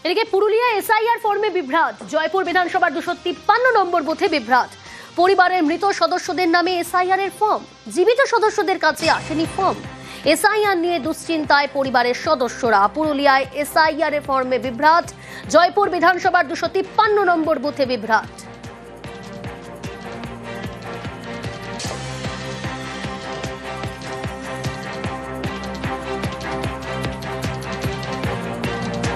এদিকে পুরুলিয়া এসআইআর ফর্মে বিভ্রাট, জয়পুর বিধানসভার 253 নম্বর বুথে বিভ্রাট। পরিবারের মৃত সদস্যদের নামে এসআইআর এর ফর্ম, জীবিত সদস্যদের কাছে আসেনি ফর্ম। এসআইআর নিয়ে দুশ্চিন্তায় পরিবারের সদস্যরা। পুরুলিয়ায় এসআইআর এর ফর্মে বিভ্রাট, জয়পুর বিধানসভার 253 নম্বর বুথে বিভ্রাট।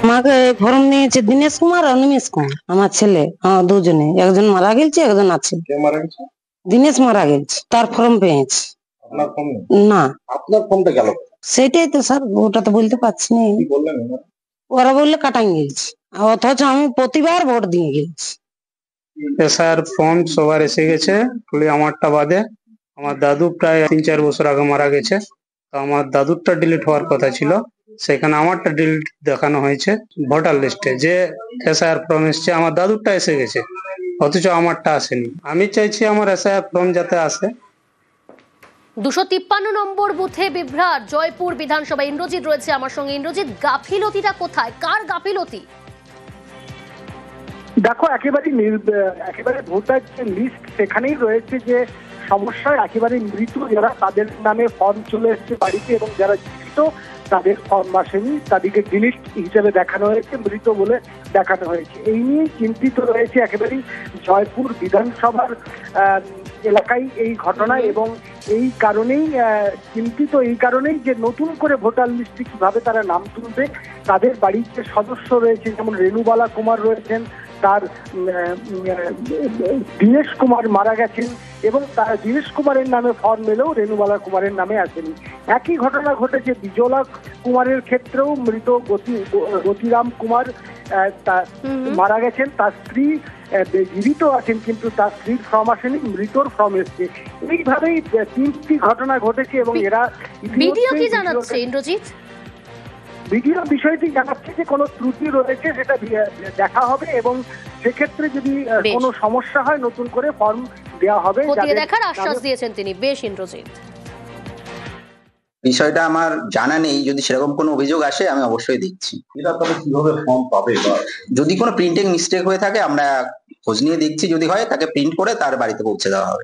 আমাকে ফর্ম নিয়েছে দীনেশ কুমার আর নিমেশ কুমার, আমার ছেলে। দুজনে, একজন মারা গেছে, একজন আছে। দীনেশ মারা গেছে, তার ফর্ম পেয়েছে। না, আপনার ফর্মটা গেল? সেটাই তো স্যার, ওটা তো বলতে পারছি না। ওরা বললে কাটাই গেছে, অথচ আমি প্রতিবার ভোট দিয়ে গেছি। স্যার ফর্ম সবার এসে গেছে, খালি আমারটা বাদে। আমার দাদু প্রায় 3-4 বছর আগে মারা গেছে, তো আমার দাদুরটা ডিলিট হওয়ার কথা ছিল, সেখানে আমারটা ডিলিট দেখানো হয়েছে। ভোটার লিস্টে যে এসআইআর ফর্ম এসছে, আমার দাদুরটা এসে গেছে, অথচ আমারটা আসেনি। আমি চাইছি আমার এসআইআর ফর্ম যাতে আসে। 253 নম্বর বুথে বিভ্রাট, জয়পুর বিধানসভা। ইন্দ্রজিৎ রয়েছে আমার সঙ্গে। ইন্দ্রজিৎ, গাফিলতিটা কোথায়, কার গাফিলতি? দেখো, একেবারে ভোটার যে লিস্ট সেখানেই রয়েছে যে সমস্যা। একেবারে মৃত যারা, তাদের নামে ফর্ম চলে এসছে বাড়িতে, এবং যারা জীবিত তাদের ফর্ম আসেনি, তাদেরকে ডিলিট হিসেবে দেখানো হয়েছে, মৃত বলে দেখানো হয়েছে। এই নিয়ে চিন্তিত রয়েছে একেবারেই জয়পুর বিধানসভার এলাকায় এই ঘটনা, এবং এই কারণেই চিন্তিত, এই কারণেই যে নতুন করে ভোটার লিস্টে কিভাবে তারা নাম তুলবে। তাদের বাড়ির যে সদস্য রয়েছে, যেমন রেণুবালা কুমার রয়েছেন, তার দীনেশ কুমার মারা গেছেন, এবং তার দীনেশ কুমারের নামে ফর্ম এলেও রেণুবালা কুমারের নামে আসেনি। একই ঘটনা ঘটেছে বিজলা কুমারের ক্ষেত্রেও। মৃত গতিরাম কুমার মারা গেছেন, তার স্ত্রী জীবিত আছেন, কিন্তু তার স্ত্রীর ফর্ম আসেনি, মৃতর ফর্ম এসছে। এইভাবেই 3টি ঘটনা ঘটেছে, এবং এরা ভিডিও কি জানাচ্ছে ইন্দ্রজিৎ? ভিডিও বিষয়টি জানাচ্ছে যে কোনো ত্রুটি রয়েছে, সেটা দেখা হবে, এবং সেক্ষেত্রে যদি কোনো সমস্যা হয় নতুন করে ফর্ম দেওয়া হবে। খতিয়ে দেখার আশ্বাস দিয়েছেন তিনি। বেশ ইন্দ্রজিৎ, বিষয়টা আমার জানা নেই, যদি সেরকম কোনো অভিযোগ আসে আমি অবশ্যই দেখছি। এরা তবে কিভাবে ফর্ম পাবে? যদি কোনো প্রিন্টিং মিস্টেক হয়ে থাকে আমরা খোঁজ নিয়ে দেখছি, যদি হয় তাকে প্রিন্ট করে তার বাড়িতে পৌঁছে দেওয়া হবে।